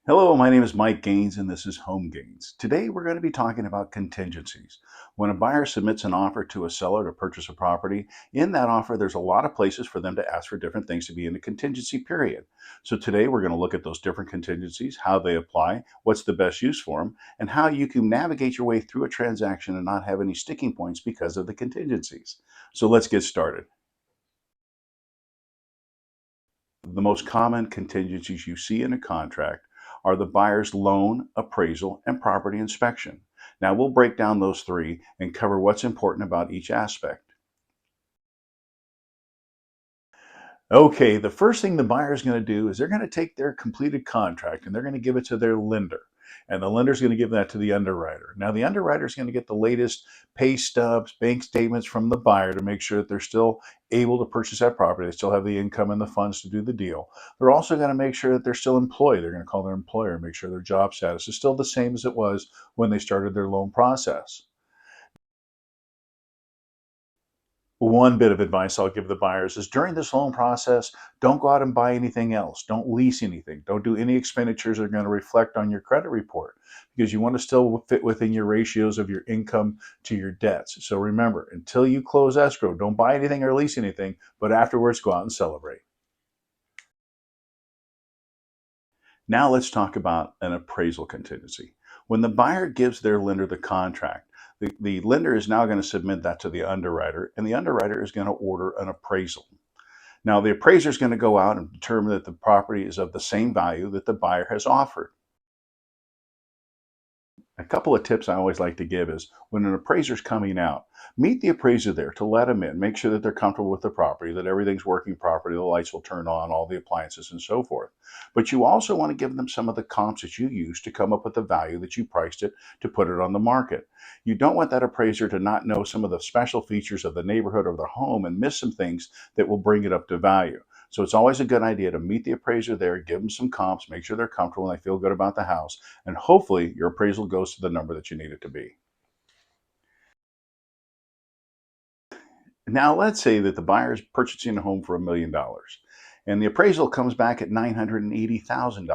Hello, my name is Mike Gaines and this is Home Gains. Today we're going to be talking about contingencies. When a buyer submits an offer to a seller to purchase a property, in that offer there's a lot of places for them to ask for different things to be in the contingency period. So today we're going to look at those different contingencies, how they apply, what's the best use for them, and how you can navigate your way through a transaction and not have any sticking points because of the contingencies. So let's get started. The most common contingencies you see in a contract are the buyer's loan, appraisal, and property inspection. Now we'll break down those three and cover what's important about each aspect. Okay, the first thing the buyer is going to do is they're going to take their completed contract and they're going to give it to their lender. And the lender's going to give that to the underwriter. Now, the underwriter is going to get the latest pay stubs, bank statements from the buyer to make sure that they're still able to purchase that property. They still have the income and the funds to do the deal. They're also going to make sure that they're still employed. They're going to call their employer and make sure their job status is still the same as it was when they started their loan process. One bit of advice I'll give the buyers is during this loan process, don't go out and buy anything else. Don't lease anything. Don't do any expenditures that are going to reflect on your credit report because you want to still fit within your ratios of your income to your debts. So remember, until you close escrow, don't buy anything or lease anything, but afterwards go out and celebrate. Now let's talk about an appraisal contingency. When the buyer gives their lender the contract, the lender is now going to submit that to the underwriter, and the underwriter is going to order an appraisal. Now, the appraiser is going to go out and determine that the property is of the same value that the buyer has offered. A couple of tips I always like to give is when an appraiser is coming out, meet the appraiser there to let them in, make sure that they're comfortable with the property, that everything's working properly, the lights will turn on, all the appliances and so forth. But you also want to give them some of the comps that you use to come up with the value that you priced it to put it on the market. You don't want that appraiser to not know some of the special features of the neighborhood or the home and miss some things that will bring it up to value. So it's always a good idea to meet the appraiser there, give them some comps, make sure they're comfortable and they feel good about the house, and hopefully your appraisal goes to the number that you need it to be. Now, let's say that the buyer is purchasing a home for $1 million and the appraisal comes back at $980,000.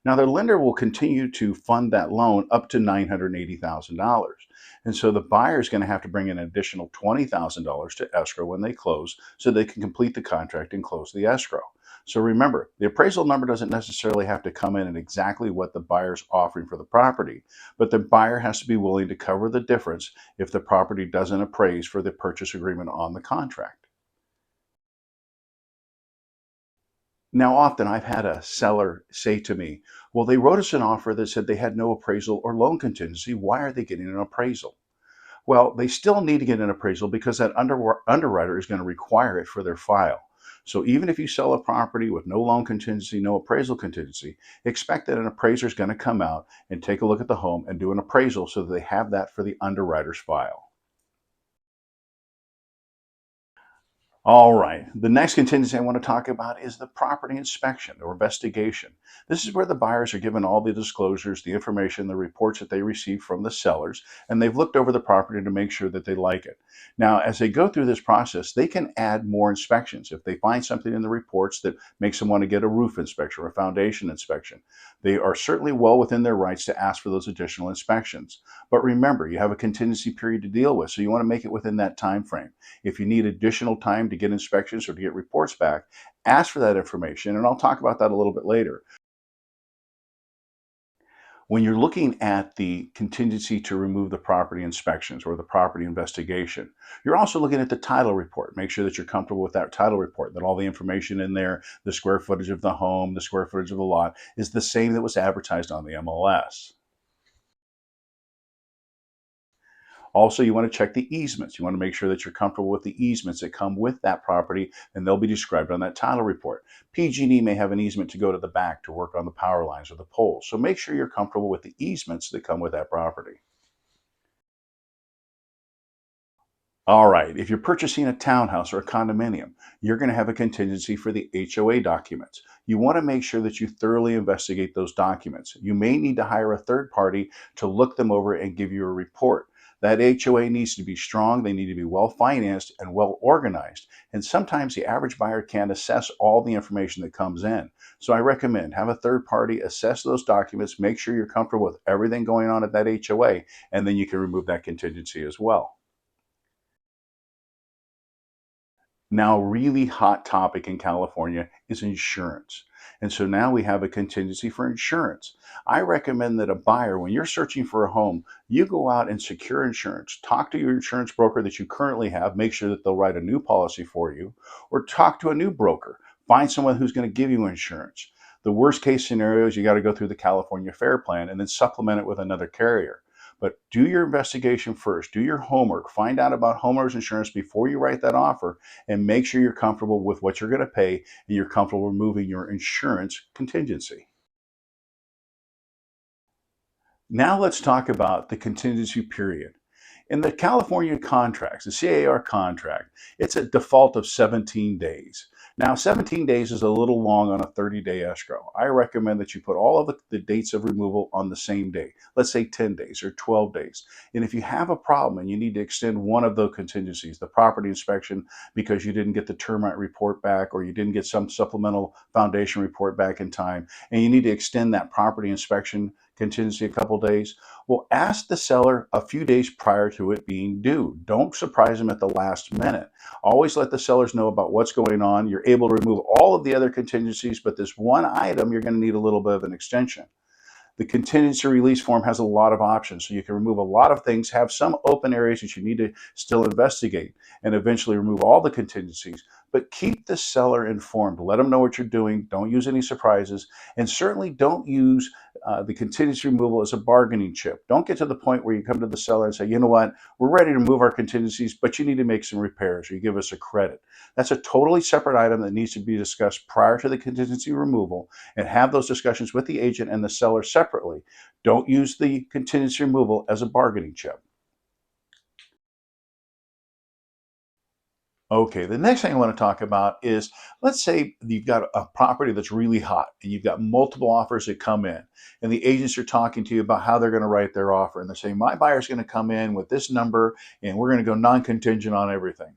Now, their lender will continue to fund that loan up to $980,000. And so the buyer is going to have to bring an additional $20,000 to escrow when they close so they can complete the contract and close the escrow. So remember, the appraisal number doesn't necessarily have to come in at exactly what the buyer's offering for the property, but the buyer has to be willing to cover the difference if the property doesn't appraise for the purchase agreement on the contract. Now, often I've had a seller say to me, well, they wrote us an offer that said they had no appraisal or loan contingency. Why are they getting an appraisal? Well, they still need to get an appraisal because that underwriter is going to require it for their file. So even if you sell a property with no loan contingency, no appraisal contingency, expect that an appraiser is going to come out and take a look at the home and do an appraisal so that they have that for the underwriter's file. All right. The next contingency I want to talk about is the property inspection or investigation. This is where the buyers are given all the disclosures, the information, the reports that they receive from the sellers, and they've looked over the property to make sure that they like it. Now, as they go through this process, they can add more inspections. If they find something in the reports that makes them want to get a roof inspection or a foundation inspection, they are certainly well within their rights to ask for those additional inspections. But remember, you have a contingency period to deal with, so you want to make it within that time frame. If you need additional time to get inspections or to get reports back, ask for that information, and I'll talk about that a little bit later. When you're looking at the contingency to remove the property inspections or the property investigation, you're also looking at the title report. Make sure that you're comfortable with that title report, that all the information in there, the square footage of the home, the square footage of the lot, is the same that was advertised on the MLS. Also, you want to check the easements. You want to make sure that you're comfortable with the easements that come with that property, and they'll be described on that title report. PG&E may have an easement to go to the back to work on the power lines or the poles. So make sure you're comfortable with the easements that come with that property. All right, if you're purchasing a townhouse or a condominium, you're going to have a contingency for the HOA documents. You want to make sure that you thoroughly investigate those documents. You may need to hire a third party to look them over and give you a report. That HOA needs to be strong, they need to be well financed and well organized. And sometimes the average buyer can't assess all the information that comes in. So I recommend have a third party assess those documents, make sure you're comfortable with everything going on at that HOA, and then you can remove that contingency as well. Now, a really hot topic in California is insurance. And so now we have a contingency for insurance. I recommend that a buyer, when you're searching for a home, you go out and secure insurance. Talk to your insurance broker that you currently have, make sure that they'll write a new policy for you, or talk to a new broker. Find someone who's going to give you insurance. The worst case scenario is you got to go through the California Fair Plan and then supplement it with another carrier. But do your investigation first, do your homework, find out about homeowners insurance before you write that offer, and make sure you're comfortable with what you're going to pay and you're comfortable removing your insurance contingency. Now let's talk about the contingency period. In the California contracts, the CAR contract, it's a default of 17 days. Now, 17 days is a little long on a 30-day escrow. I recommend that you put all of the dates of removal on the same day. Let's say 10 days or 12 days. And if you have a problem and you need to extend one of those contingencies, the property inspection, because you didn't get the termite report back or you didn't get some supplemental foundation report back in time, and you need to extend that property inspection contingency a couple days, well, ask the seller a few days prior to it being due. Don't surprise them at the last minute. Always let the sellers know about what's going on. You're able to remove all of the other contingencies, but this one item, you're going to need a little bit of an extension. The contingency release form has a lot of options, so you can remove a lot of things, have some open areas that you need to still investigate, and eventually remove all the contingencies. But keep the seller informed. Let them know what you're doing. Don't use any surprises, and certainly don't use the contingency removal as a bargaining chip. Don't get to the point where you come to the seller and say, you know what, we're ready to remove our contingencies, but you need to make some repairs or you give us a credit. That's a totally separate item that needs to be discussed prior to the contingency removal, and have those discussions with the agent and the seller separately. Don't use the contingency removal as a bargaining chip. Okay, the next thing I want to talk about is, let's say you've got a property that's really hot and you've got multiple offers that come in, and the agents are talking to you about how they're going to write their offer. And they're saying, my buyer's going to come in with this number and we're going to go non-contingent on everything.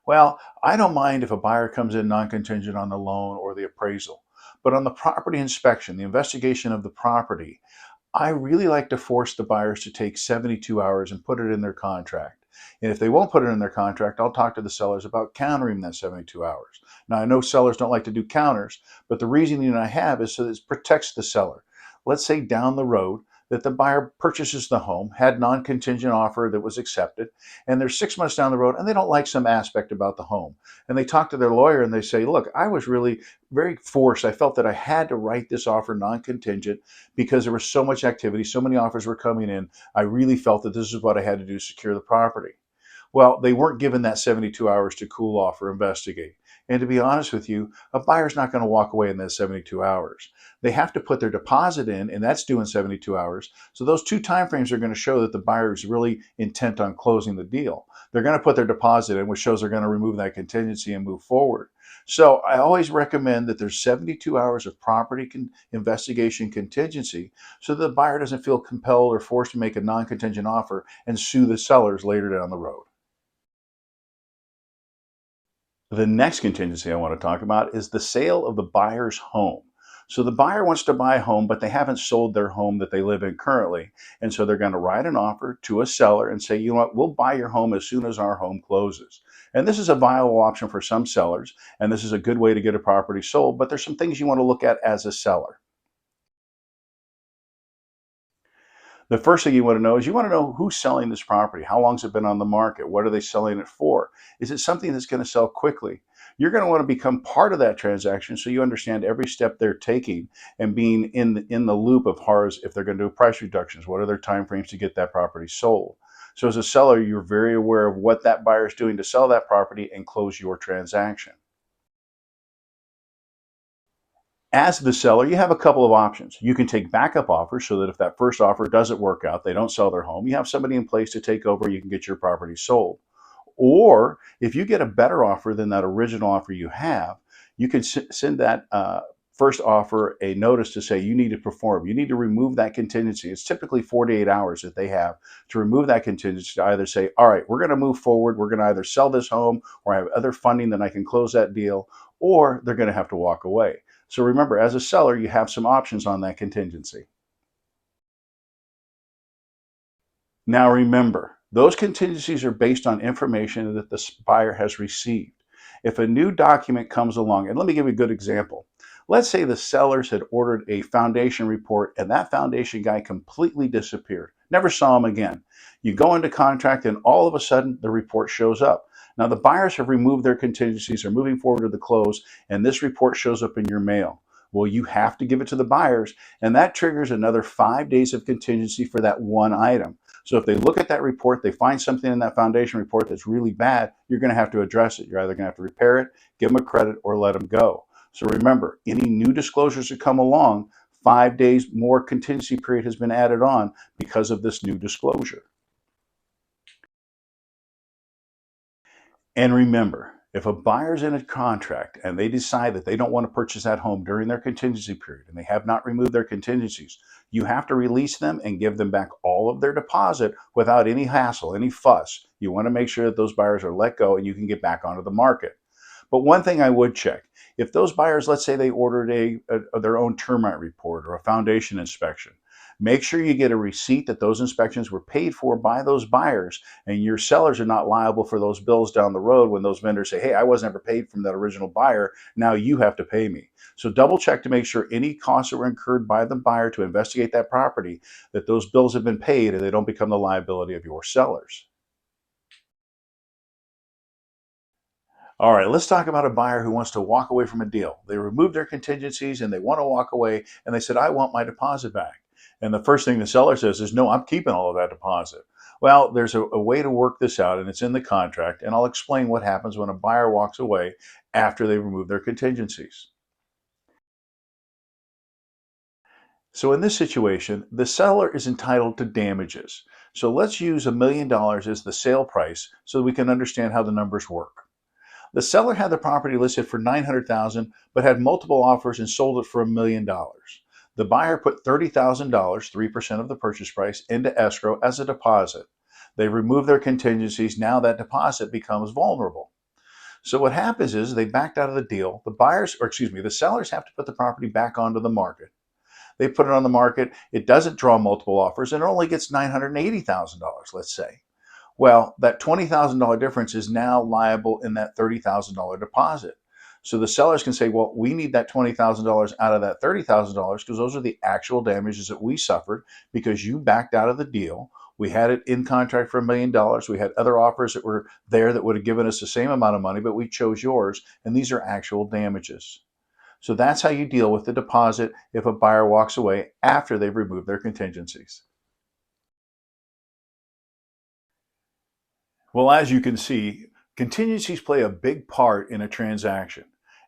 Well, I don't mind if a buyer comes in non-contingent on the loan or the appraisal. But on the property inspection, the investigation of the property, I really like to force the buyers to take 72 hours and put it in their contract. And if they won't put it in their contract, I'll talk to the sellers about countering that 72 hours. Now, I know sellers don't like to do counters, but the reasoning I have is so that it protects the seller. Let's say down the road that the buyer purchases the home, had non-contingent offer that was accepted, and they're 6 months down the road and they don't like some aspect about the home. And they talk to their lawyer and they say, look, I was really very forced. I felt that I had to write this offer non-contingent because there was so much activity, so many offers were coming in. I really felt that this is what I had to do to secure the property. Well, they weren't given that 72 hours to cool off or investigate. And to be honest with you, a buyer's not going to walk away in that 72 hours. They have to put their deposit in, and that's due in 72 hours. So those two timeframes are going to show that the buyer is really intent on closing the deal. They're going to put their deposit in, which shows they're going to remove that contingency and move forward. So I always recommend that there's 72 hours of property investigation contingency so the buyer doesn't feel compelled or forced to make a non-contingent offer and sue the sellers later down the road. The next contingency I want to talk about is the sale of the buyer's home. So the buyer wants to buy a home, but they haven't sold their home that they live in currently. And so they're going to write an offer to a seller and say, you know what, we'll buy your home as soon as our home closes. And this is a viable option for some sellers, and this is a good way to get a property sold, but there's some things you want to look at as a seller. The first thing you want to know is you want to know who's selling this property. How long has it been on the market? What are they selling it for? Is it something that's going to sell quickly? You're going to want to become part of that transaction so you understand every step they're taking and being in the loop of HARs if they're going to do price reductions. What are their timeframes to get that property sold? So as a seller, you're very aware of what that buyer is doing to sell that property and close your transaction. As the seller, you have a couple of options. You can take backup offers so that if that first offer doesn't work out, they don't sell their home, you have somebody in place to take over, you can get your property sold. Or if you get a better offer than that original offer you have, you can send that first offer a notice to say you need to perform. You need to remove that contingency. It's typically 48 hours that they have to remove that contingency to either say, all right, we're going to move forward. We're going to either sell this home or I have other funding that I can close that deal, or they're going to have to walk away. So remember, as a seller, you have some options on that contingency. Now remember, those contingencies are based on information that the buyer has received. If a new document comes along, and let me give you a good example. Let's say the sellers had ordered a foundation report and that foundation guy completely disappeared. Never saw him again. You go into contract and all of a sudden the report shows up. Now the buyers have removed their contingencies, are moving forward to the close, and this report shows up in your mail. Well, you have to give it to the buyers, and that triggers another 5 days of contingency for that one item. So if they look at that report, they find something in that foundation report that's really bad, you're going to have to address it. You're either going to have to repair it, give them a credit, or let them go. So remember, any new disclosures that come along, 5 days more contingency period has been added on because of this new disclosure. And remember, if a buyer's in a contract and they decide that they don't want to purchase that home during their contingency period and they have not removed their contingencies, you have to release them and give them back all of their deposit without any hassle, any fuss. You want to make sure that those buyers are let go and you can get back onto the market. But one thing I would check, if those buyers, let's say they ordered their own termite report or a foundation inspection, make sure you get a receipt that those inspections were paid for by those buyers, and your sellers are not liable for those bills down the road when those vendors say, hey, I wasn't ever paid from that original buyer, now you have to pay me. So double check to make sure any costs that were incurred by the buyer to investigate that property, that those bills have been paid and they don't become the liability of your sellers. All right, let's talk about a buyer who wants to walk away from a deal. They removed their contingencies and they want to walk away, and they said, I want my deposit back. And the first thing the seller says is, no, I'm keeping all of that deposit. Well, there's a way to work this out, and it's in the contract, and I'll explain what happens when a buyer walks away after they remove their contingencies. So in this situation, the seller is entitled to damages. So let's use $1 million as the sale price so we can understand how the numbers work. The seller had the property listed for $900,000 but had multiple offers and sold it for $1 million. The buyer put $30,000, 3% of the purchase price, into escrow as a deposit. They removed their contingencies. Now that deposit becomes vulnerable. So what happens is they backed out of the deal. The sellers have to put the property back onto the market. They put it on the market. It doesn't draw multiple offers and it only gets $980,000, let's say. Well, that $20,000 difference is now liable in that $30,000 deposit. So the sellers can say, well, we need that $20,000 out of that $30,000 because those are the actual damages that we suffered because you backed out of the deal. We had it in contract for $1 million. We had other offers that were there that would have given us the same amount of money, but we chose yours. And these are actual damages. So that's how you deal with the deposit if a buyer walks away after they've removed their contingencies. Well, as you can see, contingencies play a big part in a transaction.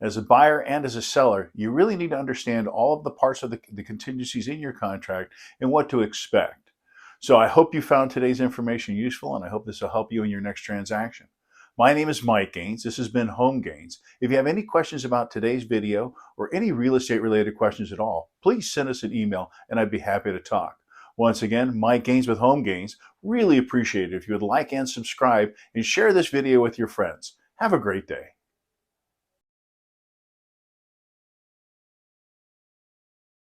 As a buyer and as a seller, you really need to understand all of the parts of the contingencies in your contract and what to expect. So I hope you found today's information useful, and I hope this will help you in your next transaction. My name is Mike Gaines. This has been Home Gains. If you have any questions about today's video or any real estate related questions at all, please send us an email and I'd be happy to talk. Once again, Mike Gaines with Home Gains. Really appreciate it if you would like and subscribe and share this video with your friends. Have a great day.